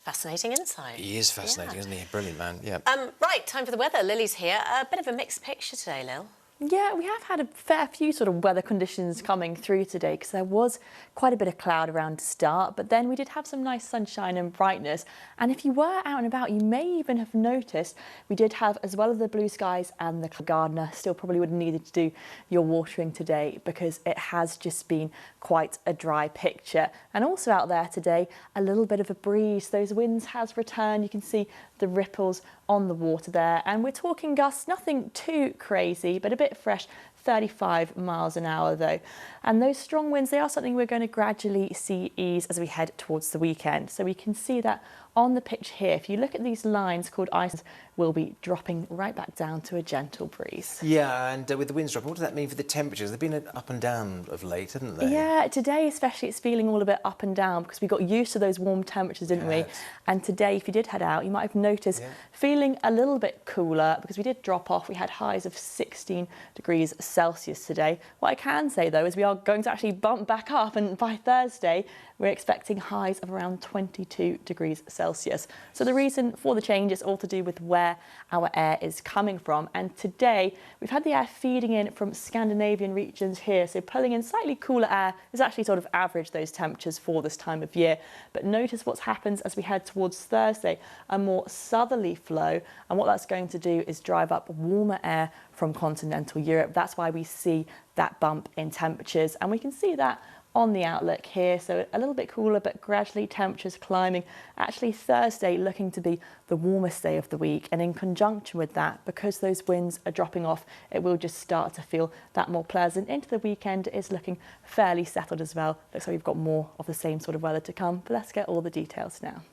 Fascinating insight. He is fascinating, isn't he? Brilliant man, yeah. Right, time for the weather. Lily's here. A bit of a mixed picture today, Lil. Yeah, we have had a fair few sort of weather conditions coming through today because there was quite a bit of cloud around to start, but then we did have some nice sunshine and brightness. And if you were out and about, you may even have noticed we did have, as well as the blue skies and the gardener, still probably would have needed to do your watering today because it has just been quite a dry picture. And also out there today, a little bit of a breeze. Those winds has returned. You can see the ripples on the water there, and we're talking gusts, nothing too crazy, but a bit fresh, 35 miles an hour though. And those strong winds, they are something we're going to gradually see ease as we head towards the weekend. So we can see that on the pitch here. If you look at these lines called ice, will be dropping right back down to a gentle breeze. Yeah, and with the winds dropping, what does that mean for the temperatures? They've been up and down of late, haven't they? Yeah, today especially it's feeling all a bit up and down because we got used to those warm temperatures, didn't we? And today, if you did head out, you might have noticed feeling a little bit cooler because we did drop off. We had highs of 16 degrees Celsius today. What I can say though is we are going to actually bump back up, and by Thursday we're expecting highs of around 22 degrees Celsius. So the reason for the change is all to do with where our air is coming from. And today we've had the air feeding in from Scandinavian regions here, so pulling in slightly cooler air is actually sort of average those temperatures for this time of year. But notice what happens as we head towards Thursday, a more southerly flow, and what that's going to do is drive up warmer air from continental Europe. That's why we see that bump in temperatures, and we can see that on the outlook here, so a little bit cooler, but gradually temperatures climbing. Actually, Thursday looking to be the warmest day of the week, and in conjunction with that, because those winds are dropping off, it will just start to feel that more pleasant. Into the weekend it is looking fairly settled as well. Looks like we've got more of the same sort of weather to come, but let's get all the details now.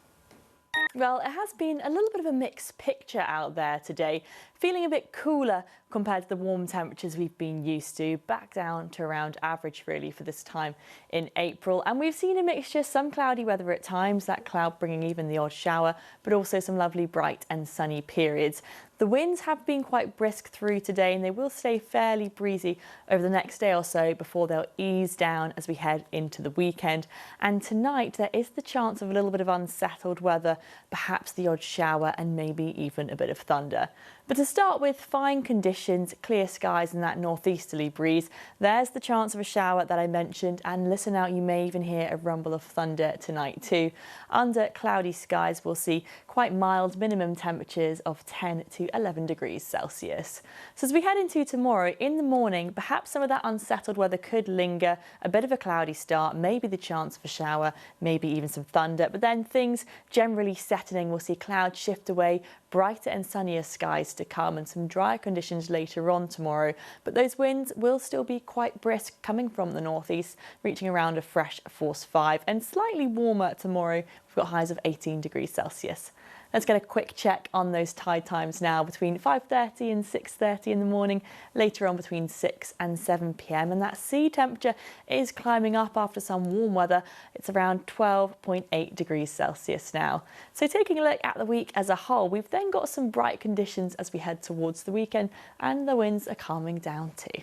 Well, it has been a little bit of a mixed picture out there today, feeling a bit cooler compared to the warm temperatures we've been used to, back down to around average really for this time in April. And we've seen a mixture, some cloudy weather at times, that cloud bringing even the odd shower, but also some lovely bright and sunny periods. The winds have been quite brisk through today, and they will stay fairly breezy over the next day or so before they'll ease down as we head into the weekend. And tonight there is the chance of a little bit of unsettled weather, perhaps the odd shower and maybe even a bit of thunder. But to start with, fine conditions, clear skies and that northeasterly breeze. There's the chance of a shower that I mentioned, and listen out, you may even hear a rumble of thunder tonight too. Under cloudy skies, we'll see quite mild minimum temperatures of 10 to 11 degrees Celsius. So as we head into tomorrow, in the morning, perhaps some of that unsettled weather could linger, a bit of a cloudy start, maybe the chance of a shower, maybe even some thunder, but then things generally settling. We'll see clouds shift away, brighter and sunnier skies to come, and some dry conditions later on tomorrow. But those winds will still be quite brisk coming from the northeast, reaching around a fresh force 5, and slightly warmer tomorrow. We've got highs of 18 degrees Celsius. Let's get a quick check on those tide times now, between 5:30 and 6:30 in the morning, later on between 6 and 7 p.m. And that sea temperature is climbing up after some warm weather. It's around 12.8 degrees Celsius now. So taking a look at the week as a whole, we've then got some bright conditions as we head towards the weekend, and the winds are calming down too.